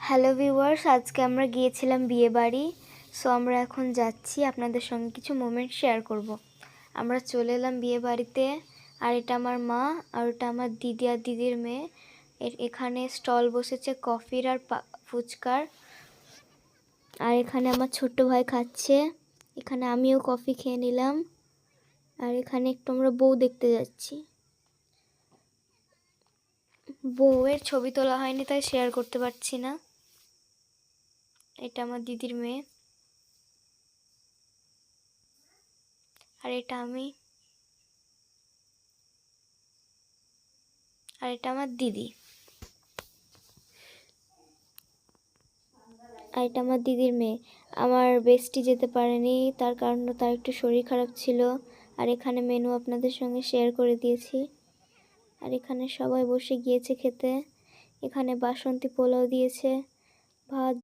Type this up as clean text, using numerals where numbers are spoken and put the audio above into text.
Hello viewers, আজকে আমরা গিয়েছিলাম বিয়ে বাড়ি। সো আমরা এখন যাচ্ছি আপনাদের সঙ্গে কিছু মোমেন্ট শেয়ার করব। আমরা চলে এলাম বিয়ে বাড়িতে। আর এটা আমার মা, আর ওটা আমার দিদি আর দিদির মেয়ে। এখানে স্টল বসেছে কফির আর ফুচকার। আর এখানে আমার ছোট্ট ভাই খাচ্ছে। এখানে আমিও কফি খেয়ে নিলাম। আর এখানে একটু আমরা বউ দেখতে যাচ্ছি। বউয়ের ছবি তোলা হয়নি, তাই শেয়ার করতে পারছি না। এটা আমার দিদির মেয়ে, আর এটা আমি, আর এটা আমার দিদি, আর এটা আমার দিদির মেয়ে। আমার বেস্টি যেতে পারেনি, তার কারণ তার একটু শরীর খারাপ ছিল। আর এখানে মেনু আপনাদের সঙ্গে শেয়ার করে দিয়েছি। আর এখানে সবাই বসে গিয়েছে খেতে। এখানে বাসন্তী পোলাও দিয়েছে, ভাত।